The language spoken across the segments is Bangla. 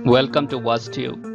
Welcome to WatchTube.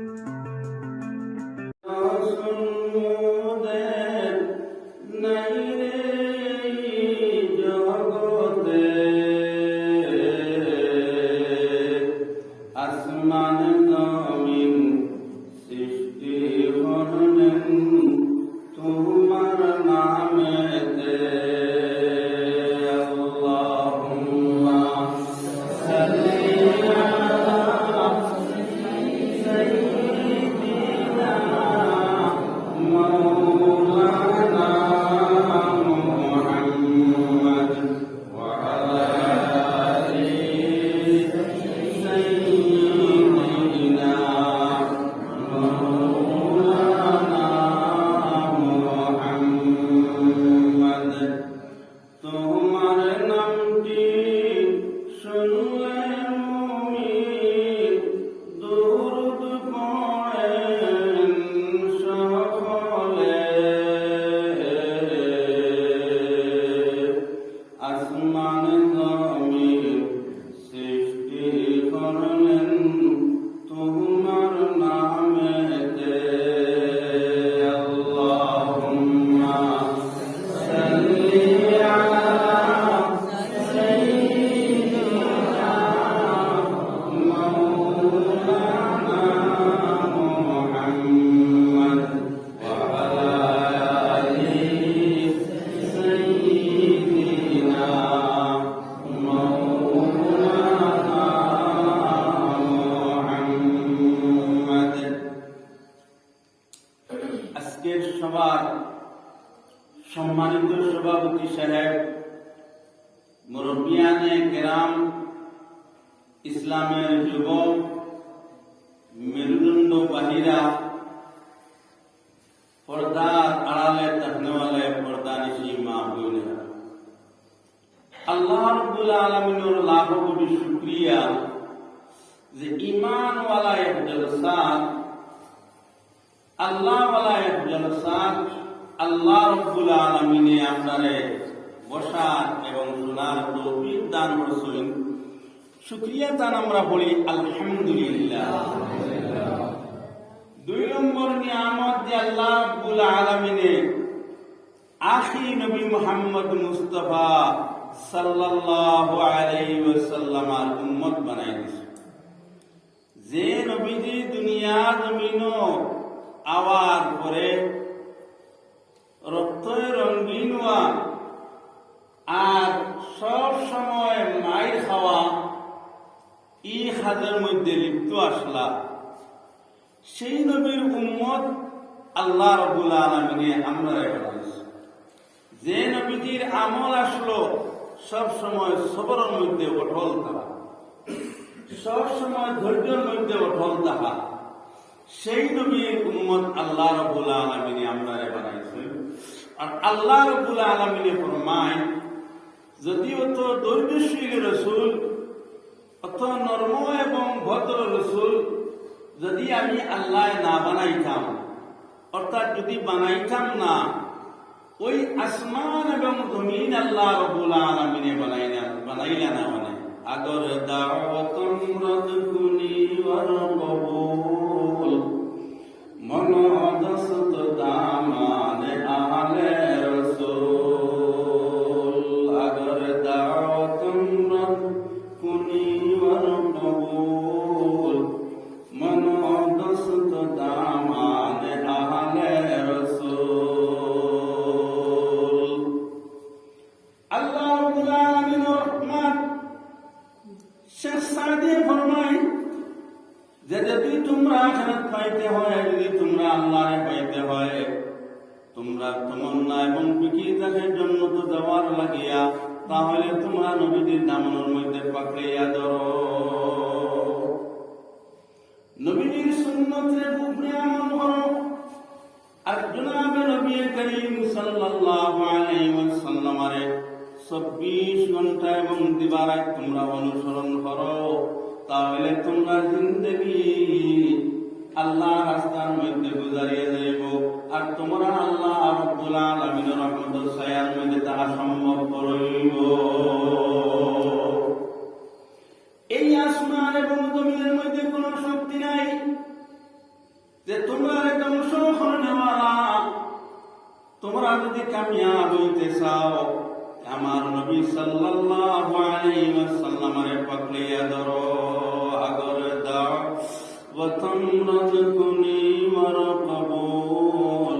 আজকের সভার সম্মানিত সভাপতি সাহেব, মুরব্বিয়ানে কেরাম, ইসলামের যুবক, মেরুদণ্ড বাহিরা, পর্দার আড়ালে তাকনেওয়ালে পর্দানিশি মা বোনেরা, আল্লাহ রাব্বুল আলামিনের লাখ কোটি শুকরিয়া যে ঈমানওয়ালা এক জলসাত, আল্লাহওয়ালা এক জলসাত আল্লাহ রাব্বুল আলামিনে আপনারে বসার এবং শোনার তৌফিক দান করেছেন। শুকরিয়া দান আমরা বলি আলহামদুলিল্লাহ। দুই নম্বর নিয়ামত যে আল্লাহ রাব্বুল আলামিনে আখি নবী মুহাম্মদ মুস্তাফা সাল্লাল্লাহু আলাইহি ওয়াসাল্লামের উম্মত বানাই দিয়েছে। যে নবীজি দুনিয়া জমিনও আওয়ার পরে রক্তে রঙিন হওয়া আর সব সময় মায়ের খাওয়া ই খাদের মধ্যে লিপ্ত আসলা, সেই নবীর উম্মত আল্লাহ রাব্বুল আলামিনে আমরা বানাইছে। যে নবীজির আমল আসলো সব সময় সবরের মধ্যে অটল থাকা, সব সময় ধৈর্যের মধ্যে অটল থাকা, সেই নবীর উম্মত আল্লাহ রাব্বুল আলামিনে আমরা বানাইছেন। আর আল্লাহ রাব্বুল আলামিনে ফরমায়, যদিও তো ধৈর্যশীল রাসূল, অত নরম এবং ভদ্র রাসূল যদি আমি আল্লাহ না বানাইতাম, অর্থাৎ যদি বানাইতাম না, ওই আসমান এবং জমিন আল্লাহ রাব্বুল আলামিনে বানাইলা না মানে আগর দাওয়াতুন রাদকুনি ওয়ার কবুল মনোদসত দামানে আহলে রাসূল, আগর দাওয়াতুন রাদকুনি ওয়ার কবুল মনোদসত দামানে আহলে রাসূল। আল্লাহ রাব্বুল আলামিনের রহমত শেখ সাদে ফরমায় যে যদি তোমরা আখিরাত পাইতে হয়, যদি তোমরা আল্লাহরে পাইতে হয়, তোমরা তমন্না এবং ফিকির জন্য তো যাওয়ার লাগিয়া, তাহলে তোমরা নবীদের দামনের মধ্যে পাকড়িয়া ধরো, নবীদের সুন্নতের উপরে আমল করো। আর জনাবে নবী করিম সাল্লাল্লাহু আলাইহি ওয়াসাল্লামের 24 ঘন্টা এবং দিবারাত তোমরা অনুসরণ করো, তাহলে তোমরা জিন্দেগি আল্লাহ রাস্তার মধ্যে গুজারিয়ে যাইব। আর তোমরা আল্লাহ রাব্বুল আলামিনের রহমতের ছায়ার মধ্যে তাহা সম্ভব করইব। তোমরা যদি কামিয়াব হইতে চাও আমার নবী সাল্লাল্লাহু আলাইহি ওয়াসাল্লামের পাকড়িয়া ধরো আগর দাও ওয়াতাম রাজকুনি ওয়ারকাবুল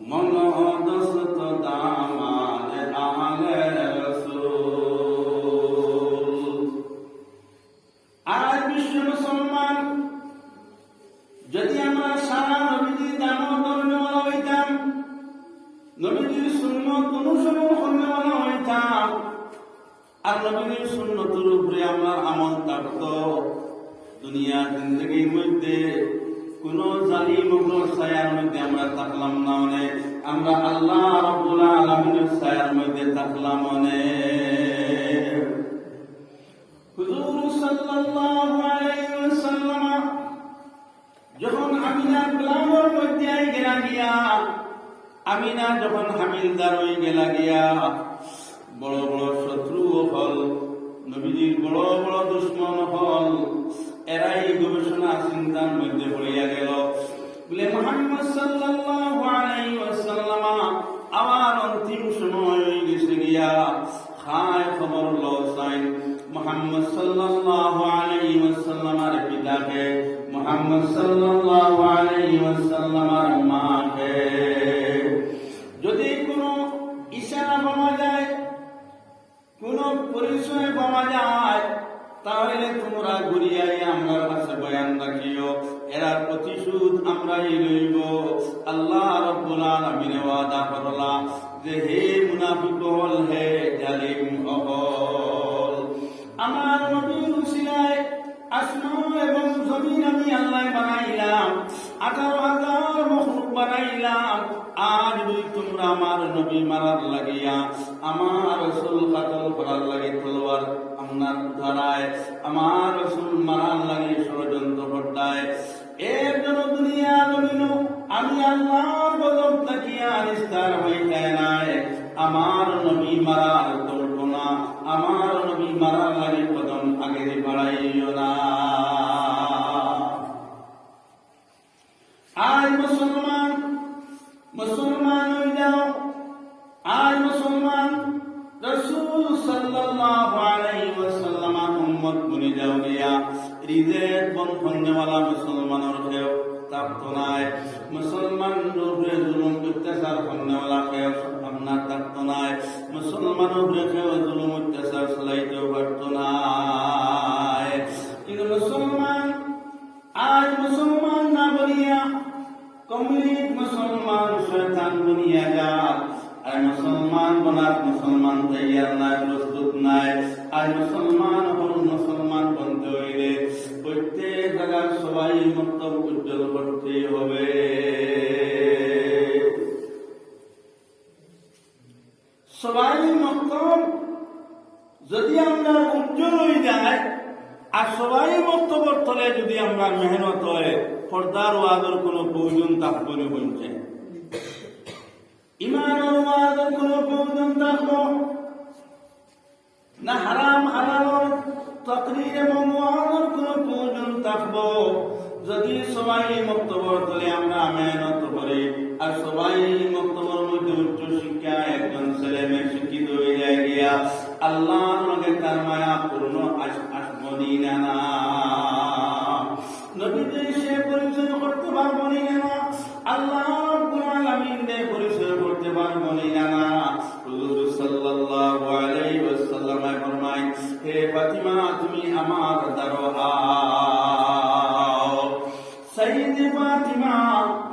মনহদসত দামাল আহলে রাসূল। আর বিশ্ব মুসলমান যদি আমরা সারা নবীজির দামত ধর্মওয়ালা হইতাম, নবীজির সুন্নত অনুসরণ করনেওয়ালা হইতাম, আর নবীজির সুন্নতের উপরে আমরা আমল থাকতো, দুনিয়া জিন্দগির মধ্যে কোন জালিম ছায়ার মধ্যে আমরা থাকলাম না, মানে আমরা আল্লাহ রাব্বুল আলামিনের ছায়ার মধ্যে থাকলাম। মানে হুজুর সাল্লাল্লাহু আলাইহি ওয়াসাল্লাম যখন আমিনার গ্লামর মধ্যে গেলা গিয়া, আমিনা যখন হামিলদার হয়ে গেলা গিয়া, বড় বড় শত্রু হল, নবীজির বড় বড় দুশ্মন হল, এরাই গবেষণা চিন্তার মধ্যে পড়িয়া গেল বলে মুহাম্মদ সাল্লাল্লাহু আলাইহি ওয়াসাল্লাম আমার অন্তিম সময় হয়ে গেছে গিয়া, খায় খবর লসাইন মুহাম্মদ সাল্লাল্লাহু আলাইহি ওয়াসাল্লামের পিতাকে, মুহাম্মদ সাল্লাল্লাহু আলাইহি ওয়াসাল্লামের মাকে যদি কোনো ইশারা পাওয়া যায়, কোন পরিচয় পাওয়া যায়, তাহলে তোমরা ঘুরিয়াই আমার কাছে বয়ান রাখিও, এরা প্রতিশোধ আমরাই লইব। আল্লাহ রাব্বুল আলামিন ওয়াদা করলাম যে হে মুনাফিক হল, হে জালিম হল, আমার নবীর উসিলায় আসমান এবং জমিন আমি আল্লাহ বানাইলাম, 18,000 মখলুক বানাইলাম। আজ যদি তোমরা আমার নবী মারার লাগিয়া, আমার রাসূল কাতল করার লাগে তলোয়ার আপনার ধরায়, আমার রাসূল মারার লাগে ষড়যন্ত্র ঘটায়, এর জন্য দুনিয়া জমিন আমি আল্লাহর গজব তাকিয়া নিস্তার হইতে নাই। আমার নবী মারার কল্পনা, আমার নবী মারার লাগে কদম আগে বাড়াইও না। আজ মুসলমান হয়ে যাও, আজ মুসলমান রাসূল সাল্লাল্লাহু আলাইহি ওয়াসাল্লাম উম্মত বনে যাও গিয়া, রিজেক বন্ধনেওয়ালা মুসলমানের কেউ থাকতো নাই, মুসলমান রূপে জুলুম অত্যাচার করনেওয়ালা কেউ আপনার থাকতো নাই, মুসলমান রূপে কেউ জুলুম অত্যাচার চালাইতেও পারতো নাই। কিন্তু মুসলমান আজ মুসলমান না বলিয়া কমপ্লিট মুসলমান শয়তান বনিয়া যাক, আর মুসলমান বনার মুসলমান তৈয়ার নাই, প্রস্তুত নাই। আর মুসলমান হল মুসলমান বনতে হইলে প্রত্যেক জায়গার সবাই মক্তব উজ্জ্বল করতে হবে। সবাই মক্তব যদি আমরা উজ্জ্বল হয়ে যায়, আর সবাই মক্তবর তলে যদি আমরা মেহনত হয়, পর্দার ওয়াজের কোনো প্রয়োজন থাকবো না, বলছে ইমানের ওয়াজের কোনো প্রয়োজন থাকবো না, হারাম হালালের তাকরীর এবং ওয়াজের কোনো প্রয়োজন থাকবো যদি সবাই মক্তবর তলে আমরা মেহনত করি। আর সবাই মক্তবর মধ্যে উচ্চ শিক্ষা, একজন ছেলে মেয়ে শিক্ষিত হয়ে যায় গিয়া, আল্লাহর লগে তার মায়া পূর্ণ আসবনি না, নবীকে সে পরিচয় করতে পারবো না, আল্লাহ রাব্বুল আলামিন কে পরিচয় করতে পারবো না। হুজুর সাল্লাল্লাহু আলাইহি ওয়াসাল্লাম ফরমায়, হে ফাতিমা তুমি আমার দ্বারে আও। সাইয়্যিদে ফাতিমা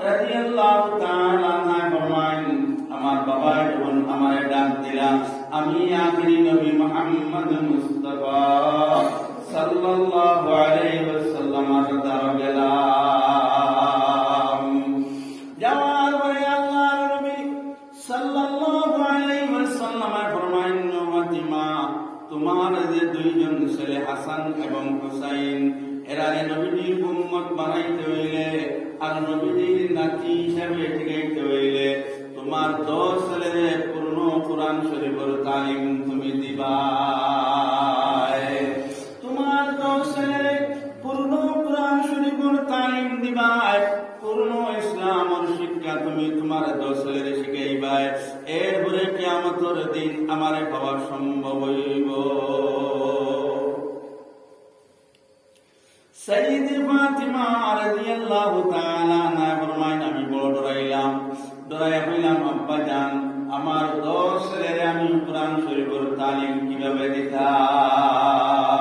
রাদিয়াল্লাহু তাআলা আনহা ফরমায়, আমার বাবা যখন আমারে ডাক দিলা, আমি আখিরি নবী মুহাম্মদ মুস্তাফা সাল্লাল্লাহু আলাইহি ওয়াসাল্লাম দ্বারে গেলাম। যাওয়ার পরে আল্লাহর নবী সাল্লাল্লাহু আলাইহি ওয়াসাল্লাম ফরমায়, ফাতিমা তোমার যে দুইজন ছেলে হাসান এবং হুসাইন, এরা নবীজির উম্মত বানাইতে হইলে আর নবীজির নাতি হিসাবে টিকাইতে হইলে তোমার 10 ছেলেদের পূর্ণ কোরআন শরীফের তালিম তুমি দিবা। তোমার 10 ছেলেদের পূর্ণ কোরআন শরীফের তালিম দিবা, পূর্ণ ইসলামের শিক্ষা তুমি তোমার 10 ছেলেদের শিখাইবা। সাইয়্যিদা ফাতিমা রাদিয়াল্লাহু তাআলা আনহা ফরমায়, আমি বড় ডরাইলাম, ডরাইয়া কইলাম, আব্বা জান, আমার 10 ছেলেরে আমি কোরআন শরীফের তালিম কিভাবে দিতাম?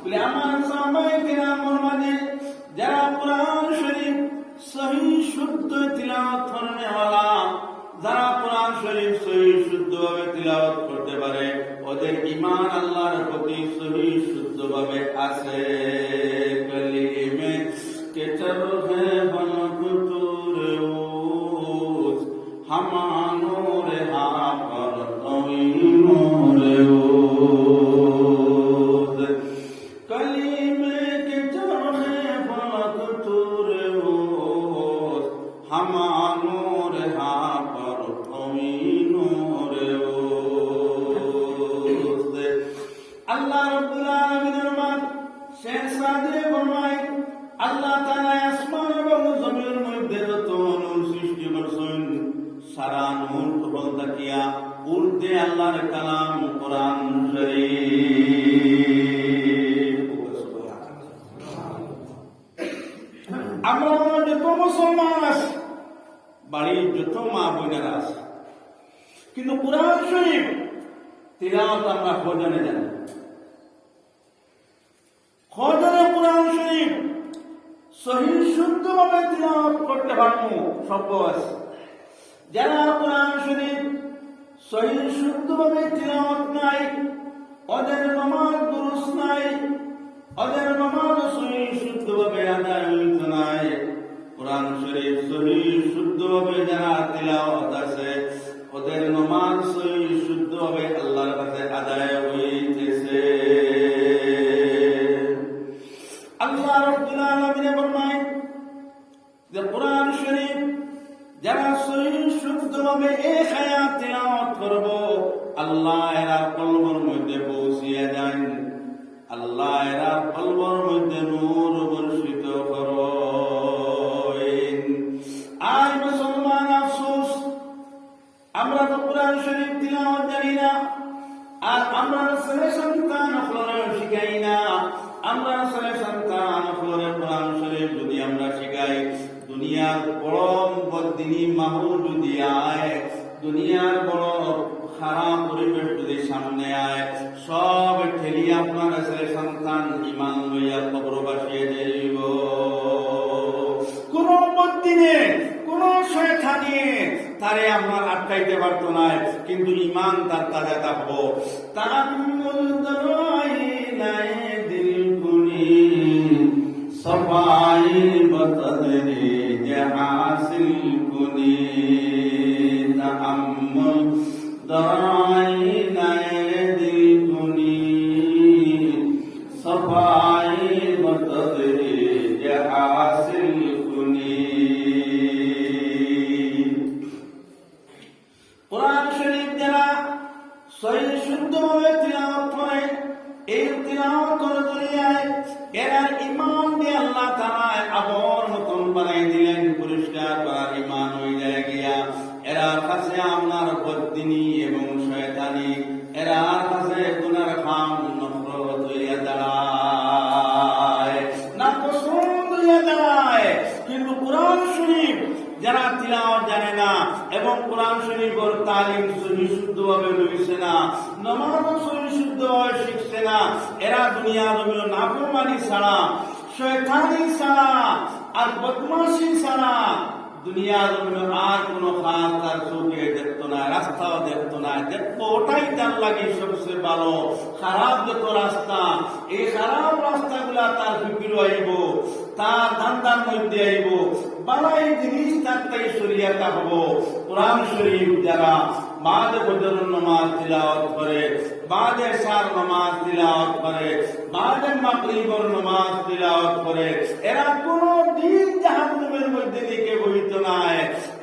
বলে আমার সাহাবায়ে কিরামের মাঝে যারা কোরআন শরীফ সহি শুদ্ধ তিলাওয়াত করনেওয়ালা, যারা কোরআন শরীফ সহি শুদ্ধভাবে তিলাওয়াত করতে পারে, ওদের ঈমান আল্লাহর প্রতি সহি শুদ্ধভাবে আছে। কলিমে কে চরহে বনকুতুরে উস হামানোরে হাপর তওইনোরে উস কলিমে কে চরহে বনকুতুরে উস হামানোরে হাপর তওইনোরে উস। আল্লাহ রাব্বুল আলামিনের মান শেখ সাদে ফরমায়, আল্লাহ তাআলা আসমান এবং জমিনের মধ্যে যত নূর সৃষ্টি করেছেন, সারা নূর তখন তাকিয়া উর্দে আল্লাহর কালাম কোরআন শরীফ। আমরা যত মুসলমান আছি, বাড়ির যত মা বোনেরা আছে, কিন্তু কোরআন শরীফ তিলাওয়াত আমরা খোঁজনে জানি, খোঁজনে কোরআন শরীফ সহি শুদ্ধভাবে তিলাওয়াত করতে পারবো সম্ভব আছে। যারা কোরআন শরীফ সহি শুদ্ধভাবে তিলাওয়াত নাই, ওদের নামাজ দুরুস্ত নাই, ওদের নামাজ সহি শুদ্ধভাবে আদায় হইত নাই। কোরআন শরীফ সহি শুদ্ধভাবে যারা তিলাওয়াত আছে, ওদের নামাজ সহি শুদ্ধভাবে আল্লাহর কাছে আদায় হইতেছে। আল্লাহ রাব্বুল আলামিন ফরমায় যে কোরআন শরীফ যারা সহি শুদ্ধভাবে এক আয়াত তিলাওয়াত করব, আল্লাহ এরা কলবের মধ্যে পৌঁছিয়ে যান, আল্লাহ এরা কলবের মধ্যে নূর বর্ষিত করেন। আজ মুসলমান আফসোস, আমরা তো কোরআন শরীফ তিলাওয়াত জানি না, আর আমরা ছেলে সন্তান হলরে শিখাই না। আমরা ছেলে সন্তান হলরে কোরআন শরীফ যদি আমরা শিখাই, দুনিয়ার বড় বদিনী মাহল যদি আয়, দুনিয়ার বড় খারাপ পরিবেশ যদি সামনে আয়, সব ঠেলিয়ে আপনার ছেলে সন্তান ঈমান লইয়া কবর বাসিয়ে যাইব। কোন বদিনে কোন শয়তানি তারে আপনার আটকাইতে পারত না, কিন্তু ঈমান তার তাজা থাকবো। তাআম্মুল দরাইনায়ে দিল কুনি সফাই বতদরি হাসিল কুনি। তাআম্মুল দরাইনায়ে দিল কুনি সফাই বতদরি হাসিল কুনি। কোরআন শরীফ যারা সহি শুদ্ধভাবে তিলাওয়াত করে, এই তিলাওয়াতের দুনিয়ায় এরা ঈমান দিয়ে আল্লাহ তাআলা আবর মতন বানাই দিলেন, পরিষ্কার করার ঈমান হয়ে যায় গিয়া। এরা কাছে আপনার বদিনী এবং শয়তানি, এরা কাছে গুনার খাম নফরত হইয়া দাঁড়ায়, না পছন্দ হইয়া দাঁড়ায়। কিন্তু কোরআন শরীফ যারা তিলাওয়াত জানে না এবং কোরআন শরীফের তালিম সহি শুদ্ধভাবে লইছে না, নামাজ সহি শুদ্ধভাবে শিখছে না, এরা দুনিয়া জমিন নাফরমানি ছাড়া, শয়তানি ছাড়া আর বদমাশি ছাড়া দুনিয়া জমিন আর কোন খাস তার চোখে দেখতো না, রাস্তাও দেখতো না। দেখতো ওটাই তার লাগে সবচেয়ে ভালো। খারাপ যত রাস্তা, এই খারাপ রাস্তাগুলা তার ফিকির আইব, তার ধান্দার মধ্যে আইব, বালাই জিনিস তার তাই সরিয়া থাকবো। কোরআন শরীফ যারা বাদে ফজরের নামাজ তিলাওয়াত করে, বাদে এশার নামাজ তিলাওয়াত করে, বাদে মাগরিবের নামাজ তিলাওয়াত করে, এরা কোনো দিন জাহান্নামের মধ্যে দিকে বহিত নাই।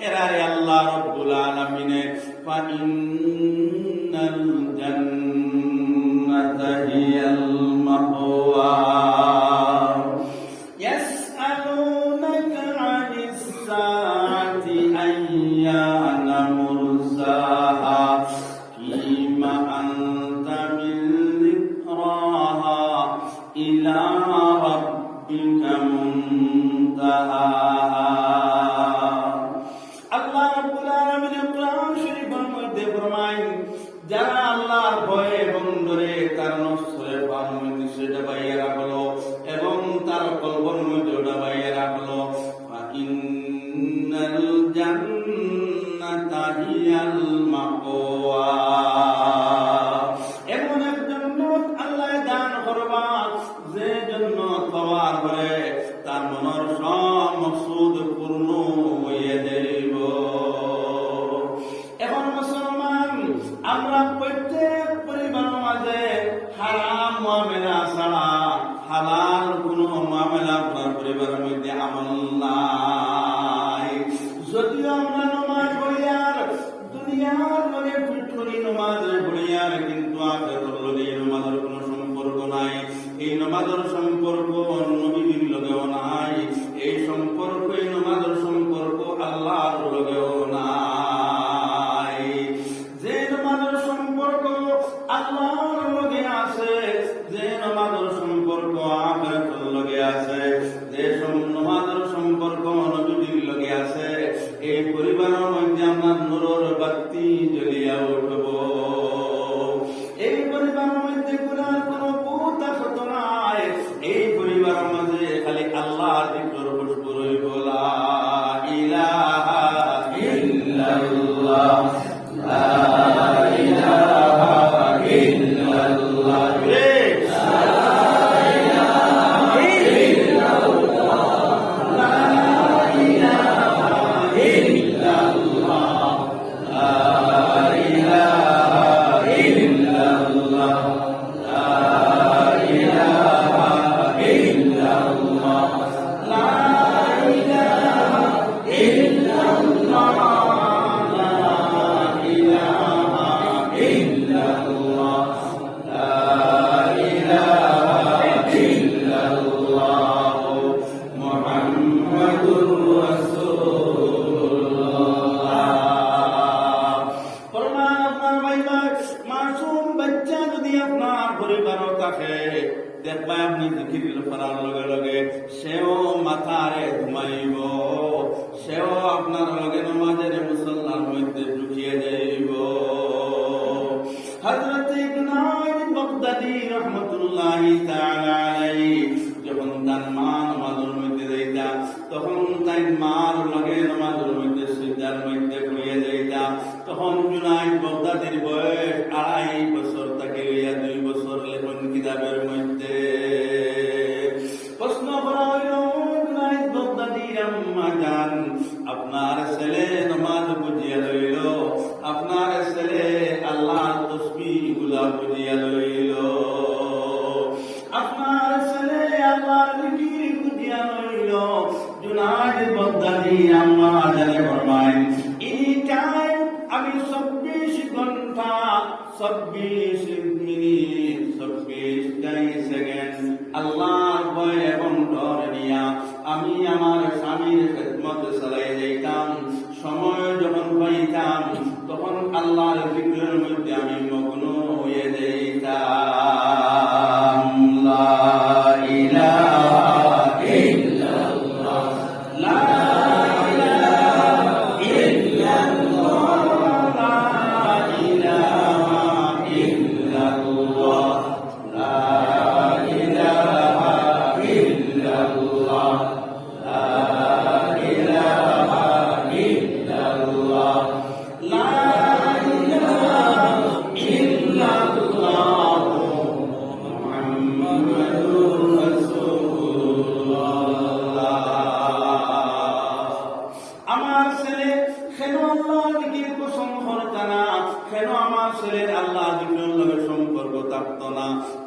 এরা আল্লাহ রাব্বুল আলামিনে ফাইন্নাল জান্নাতা হিয়াল মাওয়া ইয়াসআলুনাকা আনিস সাআতি আইয়ানা মুরসাহা ফীমা আনতা মিন যিকরাহা ইলা রাব্বিকা মধ্যে ডাবাইয়া রাখলো এবং তার কলবর মধ্যে ডাবাইয়া রাখলো। ইন্নাল জান্নাতা হিয়াল মাওয়া, এমন এক জান্নাত আল্লাহ দান করবা যে জান্নাত পাওয়ার পরে তার মনের সব মকসুদ পূর্ণ হয়ে যাইব। এখন মুসলমান আমরা প্রত্যেক পরিবারের মাঝে হারাম মুআমালা ছাড়া হালাল কোন মুআমালা আপনার পরিবারের মধ্যে আমল নাই। যদিও আমরা নামাজ পড়ি আর দুনিয়ার লগে ফিট করি নামাজ পড়ি আর কিন্তু আখিরাতের লগে এই নামাজের কোনো সম্পর্ক নাই। এই নামাজের সম্পর্ক নবীর লগেও নাই, এই সম্পর্ক এই নামাজের সম্পর্ক আল্লাহর লগেও নাই। যে নামাজের সম্পর্ক আল্লাহর লগে আছে, যে নামাজের সম্পর্ক আখিরাতের লগে আছে, যে নামাজের সম্পর্ক নবীর লগে আছে, এই পরিবারের মধ্যে আমার নূরের বাতি জ্বলিয়া উঠব। এই পরিবারের মধ্যে গুনার কোনো ভূত আসত নাই। এই পরিবারের মাঝে খালি আল্লাহ যিকর খুশবু রইব। লা ইলাহা ইল্লাল্লাহ, লা ইলাহা ইল্লাল্লাহ, দেখবা আপনি জিকির করার লগে লগে সেও মাথারে ঘুমাইব, সেও আপনার লগে নামাজের মুসল্লার মধ্যে ঢুকিয়ে যাইব। হযরত ইবনে বাগদাদি রাহমাতুল্লাহি তাআলা আলাইহি যখন তার মা নামাজের মধ্যে যাইতা, তখন তাই মার লগে নামাজের মধ্যে সিজদার মধ্যে ঘুরিয়ে যাইতা। তখন জুনাইদ বাগদাদির বয়স 2.5 বছর থেকে 2 বছর লেখন কিতাবের মধ্যে। প্রশ্ন করা হইল, জুনাইদ বাগদাদির আম্মা জান, আপনার ছেলে নামাজ বুঝিয়া লইল, আপনার ছেলে আল্লাহর তাসবিহ গুলা বুঝিয়া লইল, আপনার ছেলে আল্লাহর জিকির বুঝিয়া লইল। জুনাইদ বাগদাদি আম্মা জানে ফরমায়, এই টাইম আমি 24 ঘন্টা 26 মিনিট 26 সেকেন্ড আল্লাহর ভয় এবং ডর নিয়া আমি আমার স্বামীর খেদমত চালাই যাইতাম। সময় যখন পাইতাম তখন আল্লাহর জিকিরের মধ্যে আমি মগ্ন হয়ে যাইতাম। লা ইলাহা ইল্লাল্লাহ, লা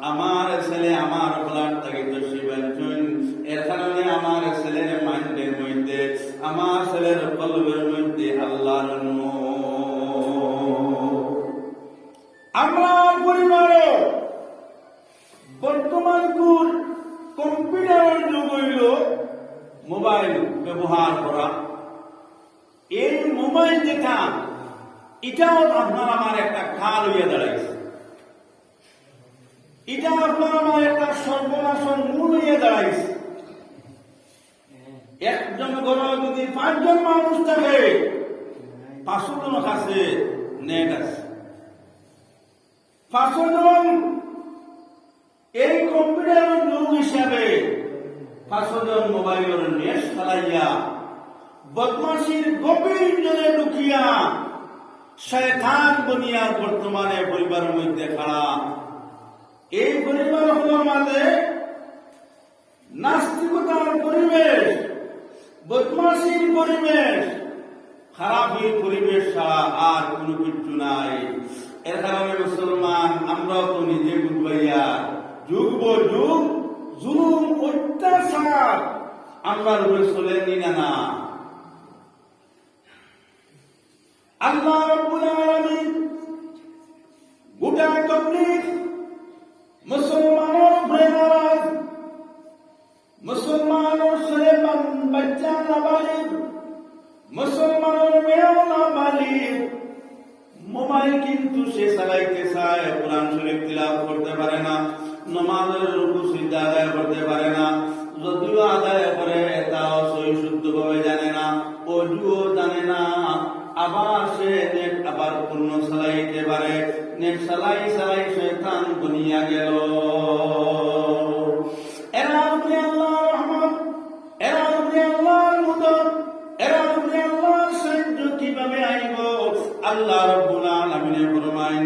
আমার ছেলে আমার ব্লাড থেকে এর কারণে আমার ছেলের মাইন্ডের মধ্যে, আমার ছেলের কলবের মধ্যে আল্লাহর নূর। আমার পরিবারে বর্তমান কম্পিউটারের যুগ হইল মোবাইল ব্যবহার করা। এই মোবাইল যেটা, এটাও আপনার আমার একটা কাল হইয়া দাঁড়াইছে। এটা আপনার আমার একটা সর্বনাশন মূল হইয়া দাঁড়াইছে। একজন ঘরে যদি 5 জন মানুষ থাকে, 500 জন কাছে নেট আছে। 500 জন এই কম্পিউটার যুগ হিসাবে 500 জন মোবাইলের নেট চালাইয়া বদমাশির গভীর জলে ঢুকিয়া শয়তান বনিয়া বর্তমানে পরিবারের মধ্যে খাড়া। এই পরিবারগুলোর মাঝে নাস্তিকতার পরিবেশ, বদমাশির পরিবেশ, খারাপের পরিবেশ ছাড়া আর কোনো কিছু নাই। এর কারণে মুসলমান আমরা তো নিজে বুঝবাইয়া যুগ যুগ জুলুম অত্যাচার আমরা রূপে চলেনি না। আল্লাহ রাব্বুল আলামিন গোটা তকলিফ মুসলমানের উপরে নারাজ, মুসলমানের ছেলে বাচ্চা নাবালিগ, মুসলমানের মেয়ে নাবালিগ মোবাইল কিন্তু সে চালাইতে চায়, কোরআন শরীফ তিলাওয়াত করতে পারে না, নামাজের রুকু সিজদা আদায় করতে পারে না, যদিও আদায় করে তাও সহি শুদ্ধভাবে জানে না, অজুও জানে না, আবার সে নেট আবার পূর্ণ চালাইতে পারে, নেট চালাই চালাই শয়তান বনিয়া গেল। এরা আপনি আল্লাহর রহমত, এরা আপনি আল্লাহর মদদ, এরা আপনি আল্লাহর সাহায্য কিভাবে আইব? আল্লাহ রাব্বুল আলামিন ফরমায়েন,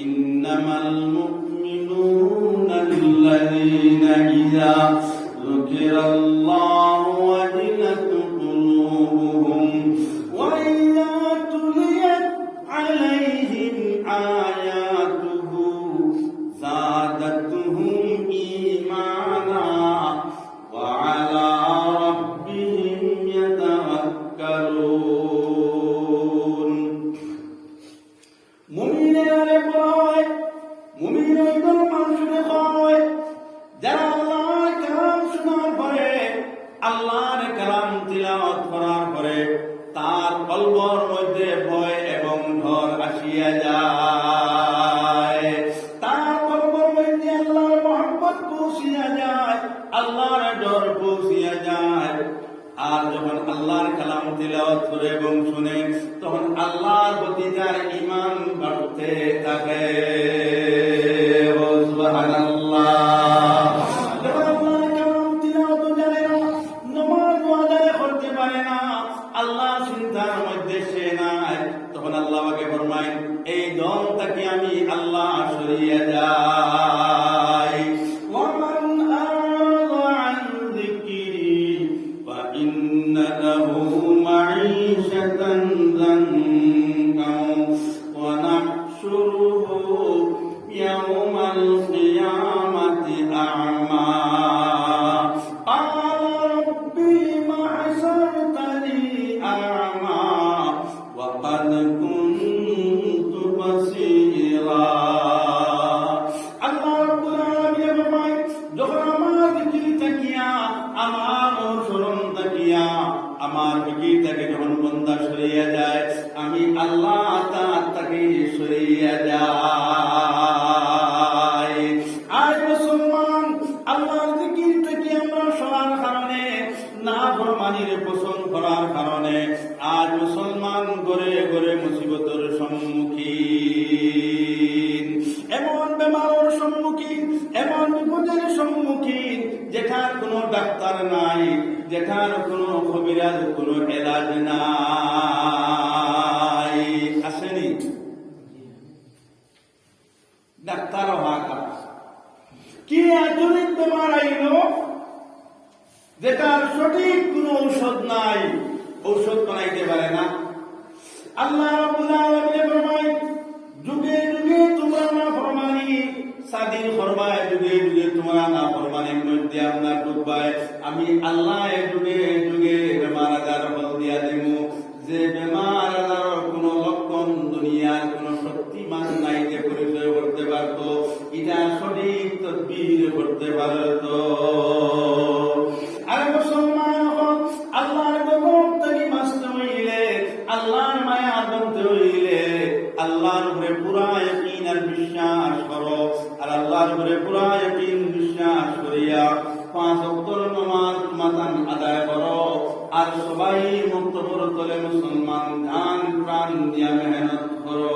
ইন্নামাল মুমিনুনা আল্লাযীনা ইযা যুকিরাল্লাহু ওয়াজিলাত কুলুবুহুম ওয়া ইযা তুলিয়াত আলাইহিম আয়াতুহু যাদাতুহুম ঈমানা ওয়া আলা রাব্বিহিম ইয়াতাওয়াক্কালুন। মুমিনের কয়, মুমিনের মানুষের কয় যারা আল্লাহর কালাম শোনার পরে, আল্লাহর কালাম তিলাওয়াত করার পরে তার কলবর মধ্যে ভয় এবং ডর আসিয়া যায়, তার কলবর মধ্যে আল্লাহর মহব্বত পৌঁছিয়া যায়, আল্লাহর ডর পৌঁছিয়া যায়। আর যখন আল্লাহর কালাম তিলাওয়াত করে এবং শুনে, তখন আল্লাহর প্রতি তার ঈমান বাড়তে থাকে। সুবহানাল্লাহ। যখন আল্লাহর কালাম তিলাওয়াত জানে না, নামাজ আদায় করতে পারে না, আল্লাহ চিন্তার মধ্যে সে নাই, তখন আল্লাহ আমাকে ফরমায়, এই দল তাকে আমি আল্লাহ সরিয়ে যাই। ওয়ামান আ'রাযা আন যিকরি فإن له معيشة ضنكا ونحشره يوم القيامة أعمى قال رب لم حشرتني أعمى وقد كنت بصيرا। আল্লাহ রাব্বুল আলামিন ফরমায়, যখন আমার জিকির তাকিয়া, আমার অনুসরণ তাকিয়া, আমার জিকির থেকে যখন বান্দা সরিয়ে যায়, আমি আল্লাহ তাকে সরিয়ে যাই। আজ মুসলমান আল্লাহর জিকির থেকে আমরা সরার কারণে, নাফরমানির পছন্দ করার কারণে আজ মুসলমান ঘরে ঘরে মুসিবতের সম্মুখীন, এমন বেমারের সম্মুখীন, এমন বিপদের সম্মুখীন যেখানে কোনো ডাক্তার নাই, যেখানে কোনো কবিরাজ, কোনো এলাজ নাই। আসেনি ডাক্তার হাকা কি আধুনিক বেমার আইল যেটার সঠিক কোনো ঔষধ নাই, ঔষধ বানাইতে পারে না। আল্লাহ রাব্বুল আলামিন ফরমায়, যুগে যুগে তোমরা নাফরমানি সাদিন করবায়, যুগে যুগে তোমরা নাফরমানির মধ্যে আপনার ডুববায়, আমি আল্লাহ যুগে যুগে বেমার আজার ফল দিয়া দিব। যে বেমার আজারের কোন লক্ষণ দুনিয়ার কোন শক্তিমান নাই যে পরিচয় করতে পারতো, এটা সঠিক তদবির করতে পারতো। আর মুসলমান আল্লাহর গজব থেকে বাঁচতে হইলে, আল্লাহর মায়া বলতে হইলে আল্লাহর উপরে পুরা ইয়াকিন আর বিশ্বাস করো। আর আল্লাহর উপরে পুরা ইয়াকিন বিশ্বাস করিয়া 5 ওয়াক্তের নামাজ মাতান আদায় করো। আর সবাই মুক্তবর তলে মুসলমান ধ্যান প্রাণ দিয়া মেহনত করো।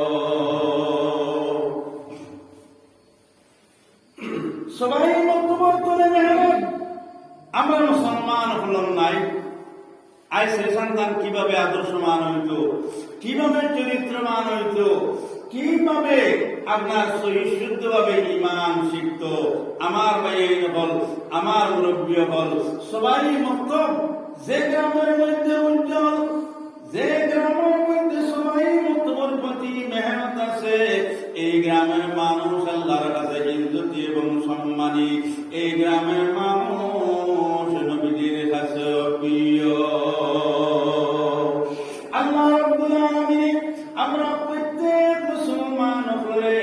সবাই মন্তব্য করে মেহনত আমরা মুসলমান হলাম নাই। আই সে সন্তান কিভাবে আদর্শমান হইত, কিভাবে চরিত্রমান হইত, কিভাবে আপনার শুদ্ধভাবে ইমান শিখত। আমার ভাই হল, আমার মুরব্বী হল, সবাই মক্তব যে গ্রামের মধ্যে উজ্জ্বল, যে গ্রামের মধ্যে সবাই মক্তবর প্রতি মেহনত আছে, এই গ্রামের মানুষ আল্লাহর কাছে ইজ্জতি এবং সম্মানী, এই গ্রামের মানুষ নবীজির কাছে প্রিয়। আল্লাহ রাব্বুল আলামিন আমরা প্রত্যেক মুসলমান হলে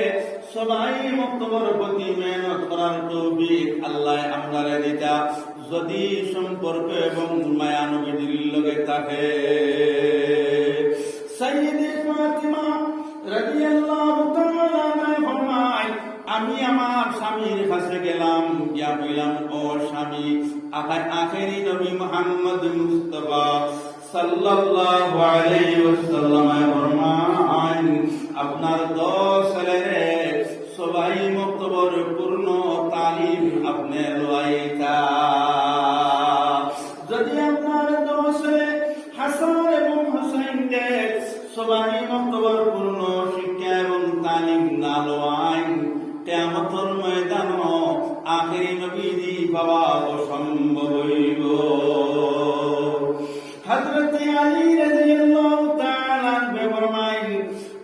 সবাই মক্তবর প্রতি মেহনত করার তৌফিক আল্লাহ আমরারে দিতা, যদি সম্পর্ক এবং মায়া নবীজির লগে থাকে। সাইয়্যিদে ফাতিমা রাদিয়াল্লাহু তাআলা আনহা ফরমায়, আমি আমার স্বামীর কাছে গেলাম, গিয়া বললাম, ও স্বামী, আখেরি নবী মুহাম্মদ মুস্তাফা সাল্লাল্লাহু আলাইহি ওয়াসাল্লাম ফরমান, আপনার 10 ছেলেরে সবাই মক্তবর পূর্ণ তালিম আপনি লইতা। যদি আপনার 10 ছেলে হাসান এবং হুসাইন দে সবাই মক্তবর পূর্ণ শিক্ষা এবং তালিম না লয়, কিয়ামতের ময়দানে আখেরি নবীজি পাওয়া অসম্ভব হইব। হযরত আলী রাদিয়াল্লাহু তাআলা ফরমায়,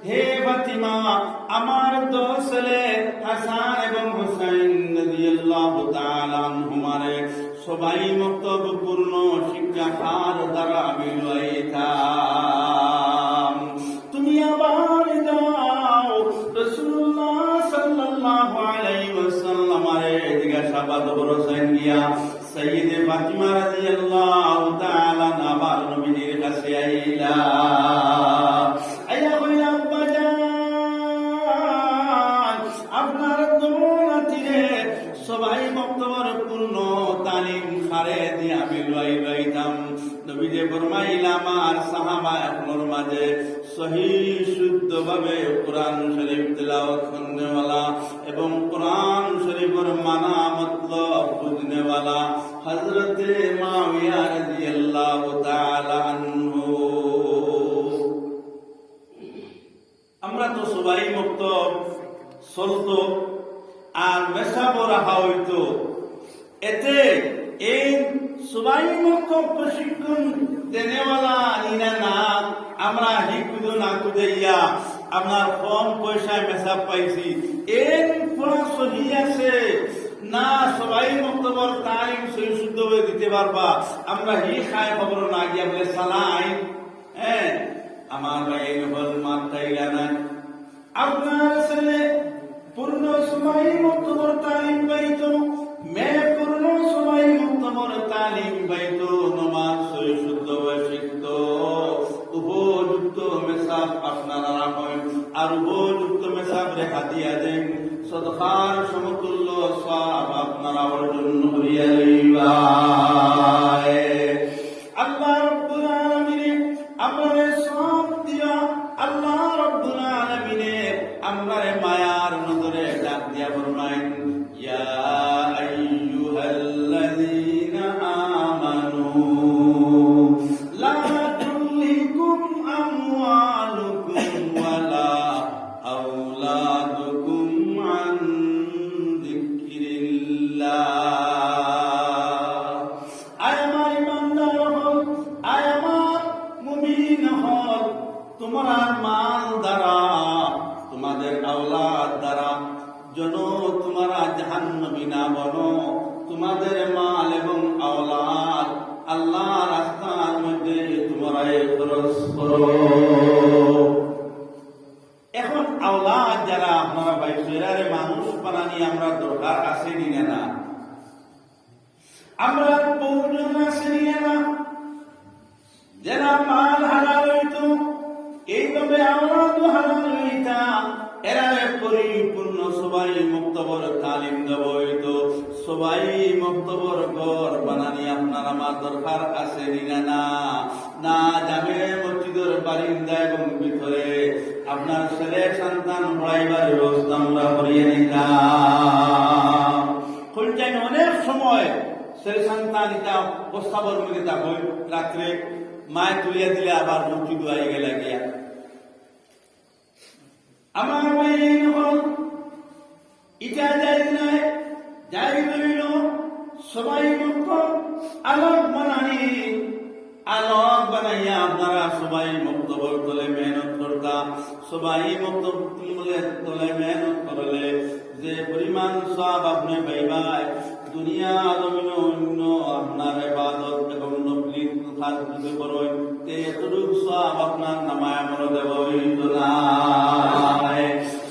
হে ফাতিমা, আমার 10 ছেলে হাসান এবং হুসাইন রাদিয়াল্লাহু তাআলা আনহুমারে সবাই মক্তব পূর্ণ শিক্ষা কার দ্বারা আমি লইতাম। তুমি আবার দাও রাসূলুল্লাহ সাল্লাল্লাহু আলাইহি ওয়াসাল্লামরে জিজ্ঞাসাবাদ করছেন গিয়া সাইয়্যিদে ফাতিমা রাদিয়াল্লাহু তাআলা আবার নবীজির কাছে আইলা। আইয়া কইলা, আব্বা জান, আপনার দৌলতিরে সবাই মক্তবর পূর্ণ তালিম খারে দিয়ে আমি লইতাম। নবীজি ফরমাইলা, আমার সাহাবা আপনার মাঝে সহিহ শুদ্ধভাবে কোরআন শরীফ তেলাওয়াত করনেওয়ালা এবং কোরআন শরীফের মানা মতলব বুঝনেওয়ালা হযরতে মুআবিয়া রাদিয়াল্লাহু তাআলা আনহু। আমরা তো সবাই মক্তব চলতো আর মেসাবো রাখা হইতো, এতে এই সবাই মক্তব প্রশিক্ষণ দেনেওয়ালা ইনা না আমরা হিকুদো না কুদাইয়া আপনার কম পয়সায় মেসাব পাইছি, এর পুরা সহি আছে না সবাই মক্তবর তালিম সহি শুদ্ধ হয়ে দিতে পারবা, আমরা হি খায় খবর না গিয়া বলে সালাই। হ্যাঁ, আমার ভাই বল মাত্রাইলা না, আপনার ছেলে পূর্ণ সময় মক্তবর তালিম পাইতো, মেয়ে পূর্ণ সময় মক্তবর তালিম পাইতো, নমাজ সহি শুদ্ধ হয়ে শিখত, উপযুক্ত মেসাব আপনারা রাখেন আর উপযুক্ত মেসাব রেখা দিয়া দেন, সদকার সমতুল্য সওয়াব আপনারা অর্জন করিয়া লইবা। আল্লাহ রাব্বুল আলামিন আমারে সব দিয়া, আল্লাহ রাব্বুল আলামিন আমারে মায়ার নজরে ডাক দিয়া ফরমায়, ইয়া আইয়ুহাল্লাযীনা আমানু লা তুলহিকুম আমওয়ালুকুম ওয়ালা আওলাদুকুম আন যিকরিল্লাহ। আয় আমার ইমানদার হল, আয় আমার মুমিন হল, তোমরা মাল দ্বারা, তোমাদের আওলাদ দ্বারা যেন তোমরা জাহান্নামী না বনো, তোমাদের মাল এবং আওলাদ আল্লাহ রাস্তার মধ্যে তোমরা খরচ করো। এখন আওলাদ যারা আপনারা ভাই সেরারে মানুষ বানানি আমরা দরকার আছে নিয়ে না, আমরা প্রয়োজন আছে নিয়ে না, যারা মাল হালাল হইতো এইভাবে আওলাদ হালাল হইতা, এরা পরিপূর্ণ সবাই মুক্তবর তালিম দেব হইতো, সবাই মুক্তবর ঘর বানানি আপনার আমার দরকার আছে নিনা না, না যাবে মসজিদের বারিন্দা এবং ভিতরে আপনার ছেলে সন্তান পড়াইবার ব্যবস্থা আমরা করিয়ে নিতাম। ফুলটাইন অনেক সময় ছেলে সন্তান এটা প্রস্তাবর মধ্যে থাকো রাত্রে মায় তুলিয়া দিলে আবার মুক্তি দুয়াই গেলে গিয়া আমার বাইরে হল ইটা যাই নাই যাই রইল সবাই মুক্ত আলোক বানানি আলোক বানাইয়া আপনারা সবাই মুক্ত তোলে মেহনত করতাম সবাই মুক্ত তোলে মেহনত করলে যে পরিমাণ সব আপনি পাইবাই দুনিয়া জমিন অন্য আপনার ইবাদত এবং নফলি কাজ যদি করেন এতটুকু সব আপনার নামায় আমল দেব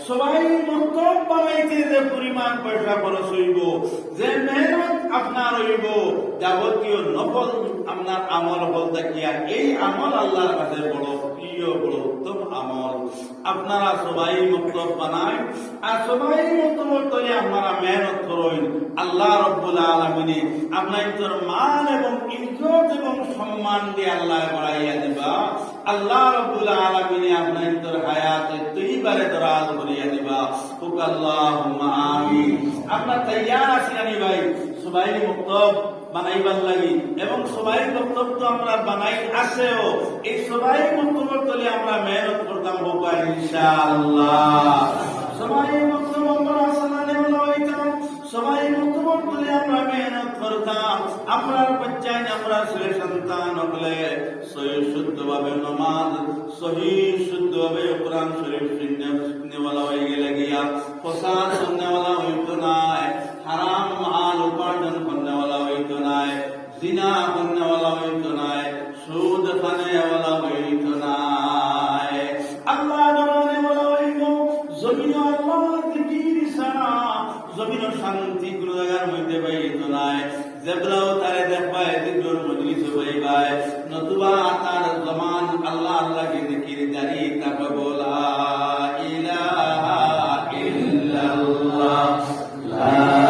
সবাই মুক্ত বানাইতে যে পরিমাণ পয়সা খরচ হইব যে মেহনত আপনার হইব যাবতীয় নফল আপনার আমল বলতে গিয়া এই আমল আল্লাহর কাছে বড় প্রিয় বড় উত্তম আমল আপনারা সবাই মুক্ত বানায় আর সবাই মুক্ত করে আপনারা মেহনত করেন আল্লাহ রব্বুল আলামিন আপনাদের মান এবং ইজ্জত এবং সম্মান দিয়ে আল্লাহ বাড়াইয়া দিবা আল্লাহ রব্বুল আলামিন আপনাদের হায়াতে তৈবারে দরাজ করিয়া দিবা হুক আল্লাহুম্মা আমিন আপনারা তৈয়ার আছেন ভাই সবাই মুক্ত বানাইবার লাগি এবং সবাই বক্তব্য আমরা বানাই আসেও এই সবাই বক্তব্য তোলে আমরা মেহনত করতাম হোকা ইনশাআল্লাহ সবাই বক্তব্য আমরা আসলানে হইতাম সবাই বক্তব্য তোলে আমরা মেহনত করতাম আমরা বাচ্চাই আমরা ছেলে সন্তান হলে সহি শুদ্ধভাবে নামাজ সহি শুদ্ধভাবে কোরআন শরীফ শুননেওয়ালা হয়ে গেলে গিয়া ফসাদ শুননেওয়ালা হইতো না হারাম মাল উপার্জন করনেওয়ালা হইতো না জিনা করনেওয়ালা হইতো না সুদ খানেওয়ালা হইতো না আল্লাহ জানানেওয়ালা হইতো জমিন আল্লাহ জিকির ছাড়া জমিন শান্তি কোনো জায়গার মধ্যে পাইতো না যেগুলাও তারে দেখবায় জিকির মজলিস পাইবায় নতুবা তার জমান আল্লাহ আল্লাহকে জিকির জারি তাকে বলা ইলাহা ইল্লাল্লাহ লা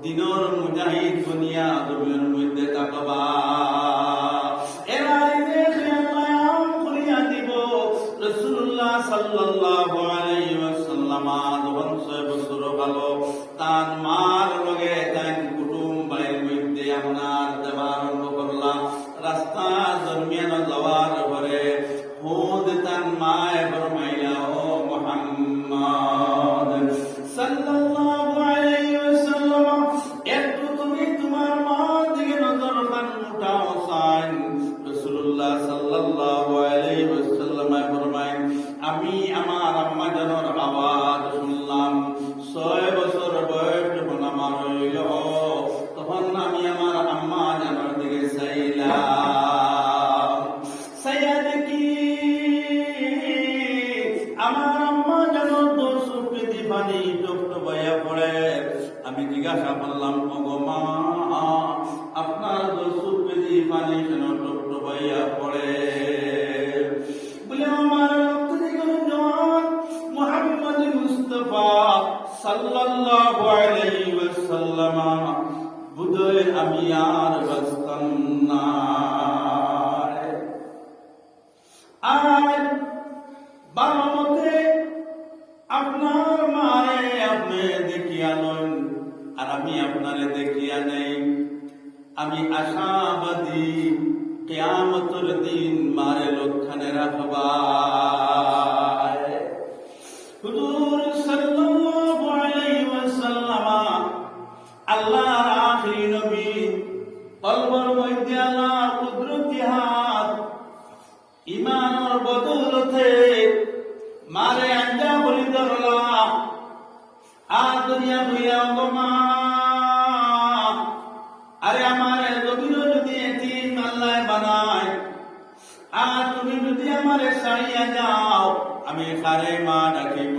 দিনর মুজাহিদ দুনিয়া জমিনের মধ্যে তাকবা এরাই দেখে আল্লাহ করিয়া দিব রাসূলুল্লাহ সাল্লাল্লাহু আলাইহি ওয়াসাল্লাম যখন 6 বছর ভালো তার মার লগে তার কুটুম বাড়ির মধ্যে আপনার দেওয়া আরম্ভ করলাম রাস্তা দরমিয়ান যাওয়ার পরে খুদ তার মায় ফরমাইলা ও মুহাম্মদ সাল্লাল্লাহু আলাইহি ওয়াসাল্লাম একটু তুমি তোমার মা দিকে নজর খান উঠাও সাইন রাসূলুল্লাহ সাল্লাল্লাহু আলাইহি ওয়াসাল্লাম ফরমায়েন আমি আমার আম্মা জানের আওয়াজ শুনলাম 6 বছর বয়স যখন আমার হইল তখন আমি আমার আম্মা জানের দিকে চাইলাম চাইয়া দেখি আমার আম্মা জানের দোষকে দিবানি টপটপাইয়া পড়ে আমি জিজ্ঞাসা করলাম ওগো মা আপনার দোষকে দিবানি কেন টপটপাইয়া পড়ে বলে আমার মুহাম্মদ মুস্তাফা সাল্লাল্লাহু আলাইহি ওয়াসাল্লাম বুঝে আমি আর বাঁচতাম না আর বারমতে আপনার মারে আপনি দেখিয়া নন আর আমি আপনারে দেখিয়া নেই আমি আশাবাদী কিয়ামতের দিন মারে লক্ষণে রাখবা হুজুর সাল্লাল্লাহু আলাইহি ওয়াসাল্লাম আল্লাহর আখিরি নবী কলবর মধ্যে আল্লাহর কুদরতি হাত ঈমানের বদৌলতে মারে আঞ্জা বলি ধরলা দুনিয়া দুইয়া মা আরে আমার নবীর যদি এতিম আল্লাহ বানায় আর তুমি যদি আমারে ছাড়িয়া যাও আমি কারে মা ডাকিব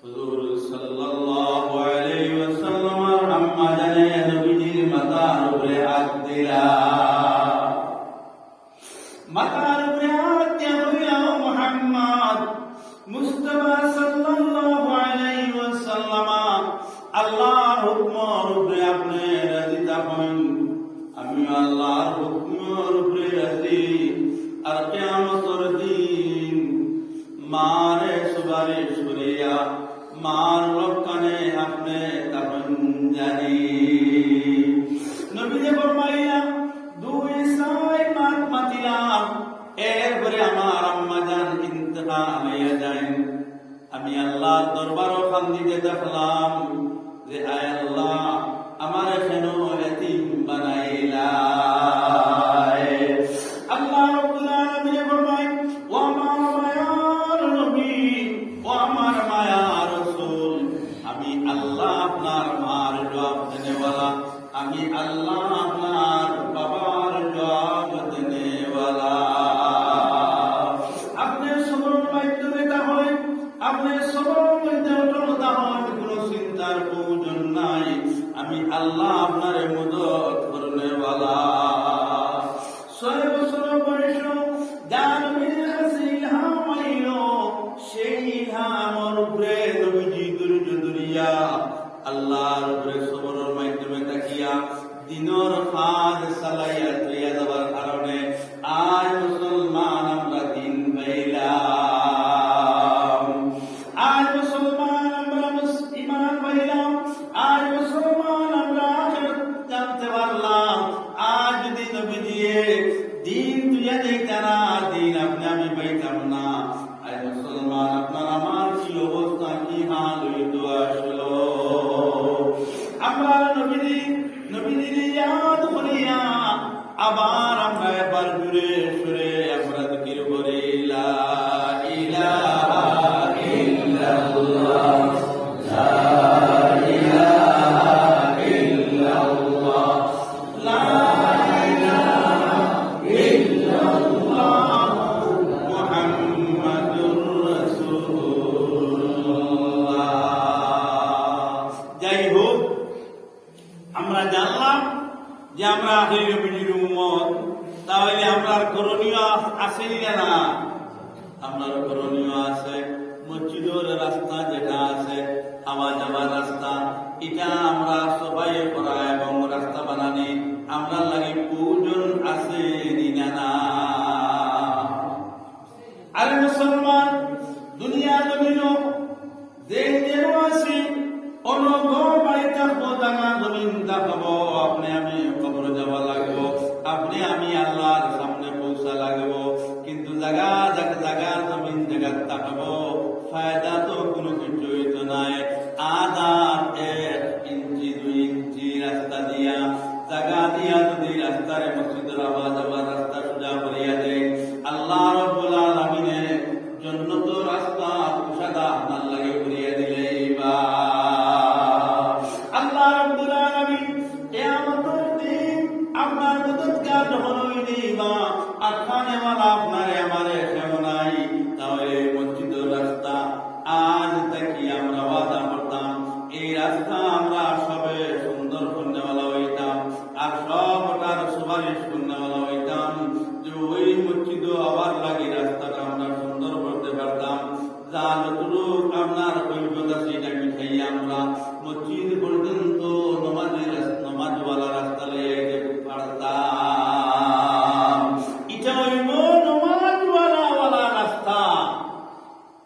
হুজুর সাল্লাল্লাহু আলাইহি ওয়াসাল্লাম আম্মা জানে নবীর মাথার উপরে হাত দিলা মাথার উপরে হাত দিয়া বলিয়া মুহাম্মদ মুস্তাফা সাল্লাল্লাহু আলাইহি ওয়াসাল্লাম আল্লাহর হুকমের উপরে আপনি রাজি থাকুন আমি আল্লাহর হুকমের উপরে রাজি আর কিয়ামতের দিন মারে সুপারিশ করিয়া মার রক্ষণে আপনি তখন জানি নবীজি ফরমাইয়া দুই সাই মাত মাতিলাম এরপরে আমার আম্মা জান ইন্তেকাল হইয়া যায় আমি আল্লাহর দরবারও খান্দিতে দেখলাম যে আয় আল্লাহ আমার কেন এতিম বানাইলা আল্লাহ রাব্বুল আলামিন ফরমায় ও আমার মায়ার নবী ও আমার মায়ার রাসূল আমি আল্লাহ আপনার মার জবাব দেনেওয়ালা আমি আল্লাহ আপনার বাবার জবাব দেনেওয়ালা আপনার সবরের মাধ্যমে তা হয় আপনার সবরের মধ্যে অটলতা হয় কোনো চিন্তার প্রয়োজন নাই আমি আল্লাহ আপনার মদত করনেওয়ালা 6 বছর বয়স যার মেয়ের কাছে ইলহাম আইল সেই ইলহামের উপরে নবীজি ধৈর্য ধরিয়া আল্লাহর উপরে সবরের মাধ্যমে তাকিয়া দিনের কাজ চালাইয়া তৈয়া যাবার কারণে আজ মুসলমান আমরা দিন পাইলাম আজ মুসলমান আমরা ইমান পাইলাম আজ মুসলমান আমরা জানতে পারলাম আজ যদি নবীজি দিন তুইয়া দিতা না দিন আপনি আমি পাইতাম না আজ মুসলমান আপনার আমার কি অবস্থা কি হাল হইত আসলো আমরা নবীজি ইয়াদ করিয়া আবার আমরা এবার ঘুরে সুরে আমরা জিকির করি লা ইলাহা ইল্লাল্লাহ লা ইলাহা ইল্লাল্লাহ লা ইলাহা ইল্লাল্লাহ মুহাম্মাদুর রাসূলুল্লাহ যাই হোক আমরা জানলাম যে আমরা আখির নবীর উম্মত তাহলে আমরা করণীয় আছে না আপনার করণীয় আছে মসজিদের রাস্তা যেটা আছে আওয়া যাওয়ার রাস্তা এটা আমরা সবাই করা এবং রাস্তা বানানি আমরা লাগে প্রয়োজন আছে না আরে মুসলমান দুনিয়া জমিন যে যেন আছে অনগ বাড়ি থাকবো জানা জমিন থাকবো আপনি আমি কবর যাওয়া লাগবো আপনি আমি আল্লাহর সামনে পৌঁছা লাগবো কিন্তু জায়গা জমিন জায়গা থাকবো ফায়দা তো কোনো কিছু হইতো নাই আধা 1 ইঞ্চি 2 ইঞ্চি রাস্তা দিয়া জায়গা দিয়া যদি রাস্তার মসজিদের আওয়াজ আবার রাস্তা সোজা করিয়া দেয় আল্লাহ রাব্বুল আলামিনের জান্নাত রাস্তা কুশাদা আপনার লাগে করিয়া দিলে বা আল্লাহ রাব্বুল আলামিন কিয়ামতের দিন আপনার মদদগার যখন হইবা আখানে ওয়ালা আপনারে আমারে কেমনাই তাহলে মসজিদের রাস্তা আজ থেকে আমরা ওয়াদা করতাম এই রাস্তা আমরা সবে সুন্দর করনেওয়ালা হইতাম আর সবটার সুপারিশ করনেওয়ালা হইতাম যে ওই মসজিদ আবার লাগে রাস্তাটা আমরা সুন্দর করতে পারতাম যা যতটুক আপনার কৈফিয়ত আছে এটা মিঠাইয়া আমরা মসজিদ পর্যন্ত নমাজওয়ালা রাস্তা লইয়া যেতে পারতাম এটা হইল নমাজওয়ালা রাস্তা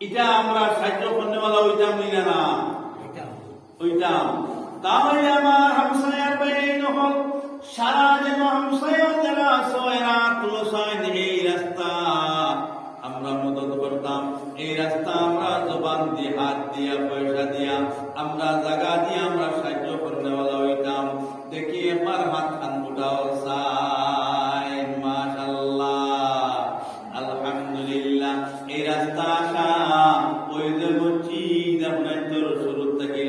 এটা আমরা সাহায্য করনেওয়ালা হইতাম না হইতাম তাহলে আমার হামসায়ার বাইরে নহল সারা যেন হামসায়া যারা সয়রা তুলসায় এই রাস্তা আমরা মদত করতাম এই রাস্তা আমরা জবান দিয়ে হাত দিয়া পয়সা দিয়া আমরা জায়গা দিয়ে আমরা সাহায্য করনেওয়ালা হইতাম দেখি এবার হাত খান উঠাও সাই মাশাআল্লাহ আলহামদুলিল্লাহ এই রাস্তা আসা ওই যে মসজিদ আপনার তোর শুরু থেকে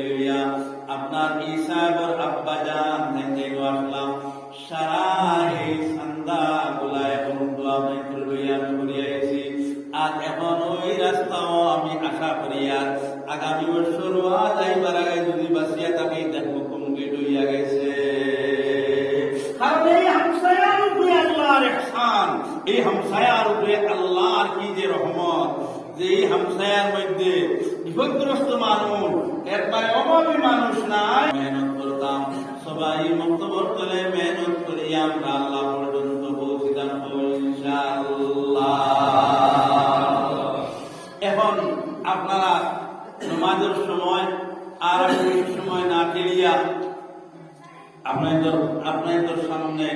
আপনার ঈসাবর আব্বাজান থেকে আসলাম সারা এই সন্ধ্যা গুলায় এবং দোয়া লইয়া করিয়াছি আর এখন ওই রাস্তাও আমি আশা করিয়া আগামী বছর যাইবার আগে যদি বাঁচিয়া থাকি দেখবো কমপ্লিট হইয়া গেছে। কারণ এই হামসায়ার উপরে আল্লাহর ইহসান, এই হামসায়ার উপরে আল্লাহর কি যে রহমত, যে এই হামসায়ার মধ্যে বিপদগ্রস্ত মানুষ একবারে অভাবী মানুষ নাই। মেহনত করতাম সবাই মন্তব্য করে মেহনত করিয়া আমরা আল্লাহ পর্যন্ত পৌঁছিতাম ইনশাআল্লাহ। এখন আপনারা নামাজের সময় আর সময় না ফেলিয়া আপনাদের সামনে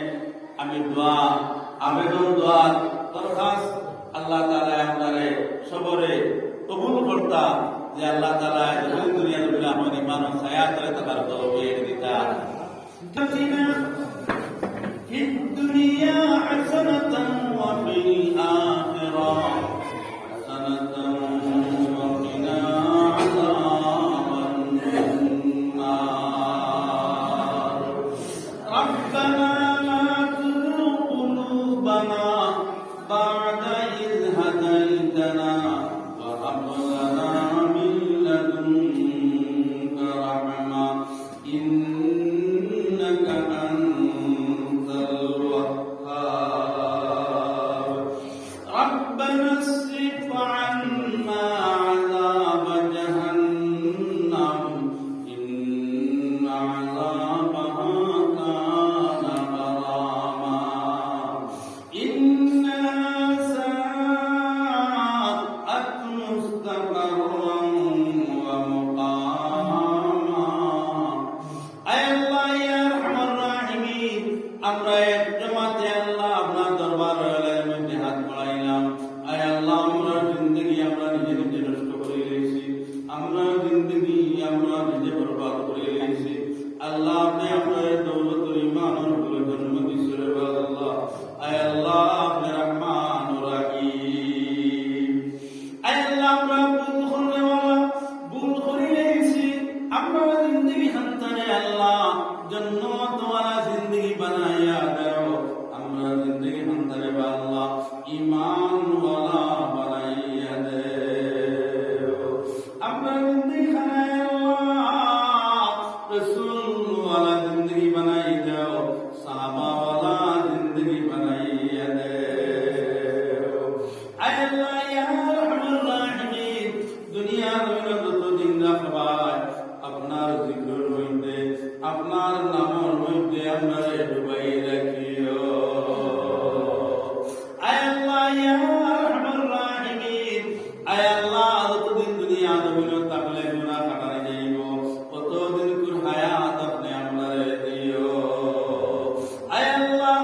আমি দোয়া আবেদন দোয়া দরখাস্ত আল্লাহ তাআলা আমারে সবরে কবুল করতা যে আল্লাহ তাআলা দুনিয়া দুনিয়া আমার ইমান ও ছায়া তলে থাকার তৌফিক দিতা। في الدنيا حسنة وفي الآخرة حسنة وقنا عذاب النار ربنا لا تزغ قلوبنا بعد إذ هديتنا وهب لنا من لدنك رحمة إنك أنت الوهاب ربنا اصرف عنا عذاب جهنم إن عذابها كان غراما إنها ساءت مستقرا ومقاما أي الله يا أرحم الراحمين আমরা এক জামাতে আল্লাহ আপনার দরবারের মধ্যে হাত বাড়াইলাম। আয় আল্লাহ আমরা জিন্দগি আমরা নিজে নিজে নষ্ট করে দিয়েছি, আমরা জিন্দগি আমরা নিজে বরবাদ করে দিয়েছি। আল্লাহ আপনি আপনার দৌলত ইমানের উপরে জন্ম দিয়েছিল আল্লাহ। আয় আল্লাহ আপনি রহমান ও রহিম। আয় আল্লাহ আমরা ভুল করনেওয়ালা ভুল করে দিয়েছি, আমরা জিন্দগি হান্তানে আল্লাহ জন্নত ওয়ালা জিন্দগি বানাইয়া দাও। আমরা জিন্দগি হান্তানে আল্লাহ ঈমান ওয়ালা বানাইয়া দাও। আমরা জিন্দগি খানায় আল্লাহ রাসূল ওয়ালা জিন্দগি বানাই দাও, সাহাবা ওয়ালা জিন্দগি বানাইয়া দাও। আয় আল্লাহ ইয়া আরহামার রাহিমিন, দুনিয়ার যত দিন রাখবাই আপনার জিকিরের মধ্যে আপনার নামের মধ্যে আমরা ডুবাই রাখিও। আয় আল্লাহ ইয়া আরহামার রাহিমিন, আয় আল্লাহ যতদিন দুনিয়া জমিনে থাকলে গুনাহ কাটারে যাইব কতদিন কুর হায়াত আপনি আমারে দিও। আয় আল্লাহ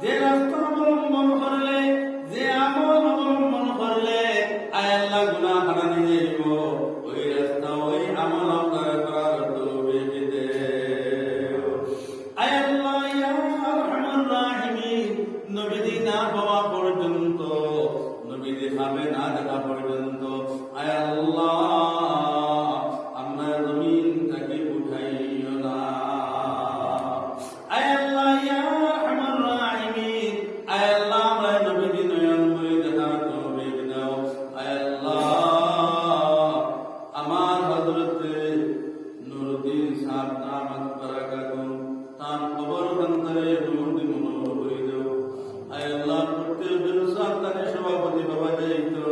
যে রাস্তা অবলম্বন করলে যে আমল অবলম্বন করলে আয় আল্লাহ গুনাহ কাটারে যাইব ওই রাস্তা ওই আমল আপনার করার তৌফিক দেও। আয় আল্লাহ ইয়া আরহামার রাহিমিন, নবী না পাওয়া পর্যন্ত নবী দেখাবে না দেখা পর্যন্ত আয় আল্লাহ আমরা জমিন থেকে উঠাইও না। আয় আল্লাহ ইয়া আরহামার রাহিমিন, আয় আল্লাহ আমরা নবী নয়ন করে দেখার তৌফিক দাও। আয় আল্লাহ আমার হযরত নুরুদ্দিন সাহেব দামাত বারাকাতুহু তার কবর অন্তরে নূর দি মনোর করে দাও। আয় আল্লাহ প্রত্যেক জলসা তারে সভাপতি বাবা যাইতো,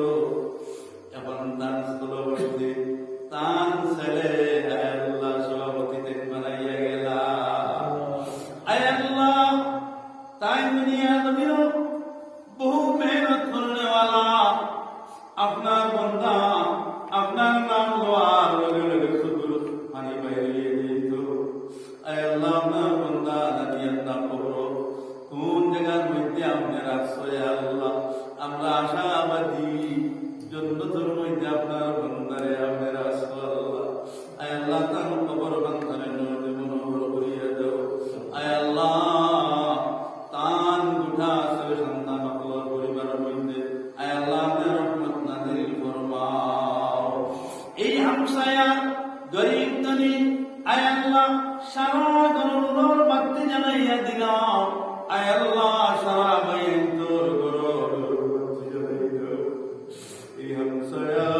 এখন তার স্থলবর্তী তার ছেলে আয় আল্লাহ সভাপতিতে বানাইয়া গেলা। আয় আল্লাহ তাই দুনিয়া জমিন বহু মেহনত করনেওয়ালা আপনার বান্দা আপনার নাম লওয়ার লগে লগে সুদূর পানি বাইরে দিত। আয় আল্লাহ আপনার বান্দা জানিয়ে নাম কবর কোন জায়গার মধ্যে আপনি রাখছো আল্লাহ। আমরা আশাবাদী জন্নতের মধ্যে আপনার বান্দারে আপনি রাখছো আল্লাহ। আয় আল্লাহ তার কবর বান্দারে নূর মনোহর করিয়া দাও। আয় আল্লাহ তান গুঠা আসলে সন্তান আপনার পরিবারের মধ্যে আয় আল্লাহ আপনার রহমত নাযিল ফরমাও। এই হামসায়া গরিব জানি আয় আল্লাহ সারা গরুর বাতি জানাইয়া দিলাম আয় আল্লাহ সারা বাইন তোর গরুর বাতি জানাইয়া এই হামসায়া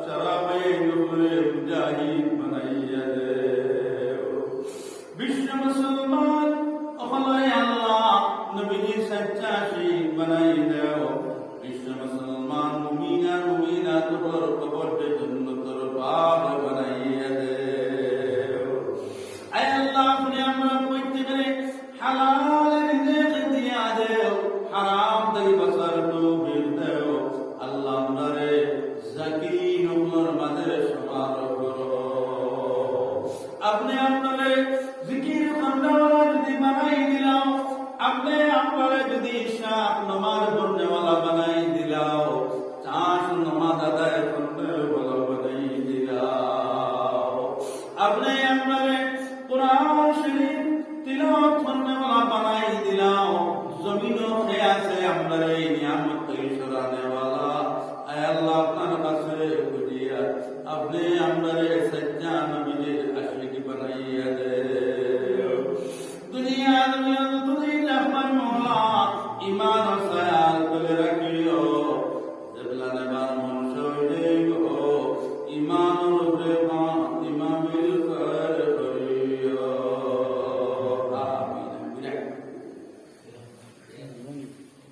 সারা বাইন উপরে মুজাহিদ বানাইয়া দে বিশ্ব মুসলমান ওখানে আল্লাহ নবীজি সচ্চা শহীদ বানাই দেও বিশ্ব মুসলমান মুমিনা তোর কবরের জন্য তোর বাপ বানাইয়া দে আয় আল্লাহ আপনি আমরা প্রত্যেকরে হালাল রিজিক দিয়া দেও হারাম থেকে বাঁচার তৌফিক দেও আল্লাহ আমরারে যাকির উপর মাঝে সমার করো আপনি আপনারে জিকির খন্ডওয়ালা যদি বানাই দিলাও আপনি আপনারে যদি শাহ নামাজ পড়নেওয়ালা বানাই দিলাও চাষ নামাজ আদায় করনেওয়ালা বানাই দিলাও আপনি আপনারে কুরআন শরীফ তিলাওয়াত করনেওয়ালা বানাই দিলাও জমিনও খেয়া আছে আপনারে নিয়ামত সরানেওয়ালা আয় আল্লাহ আপনার কাছে খুঁজিয়া আপনি আপনারে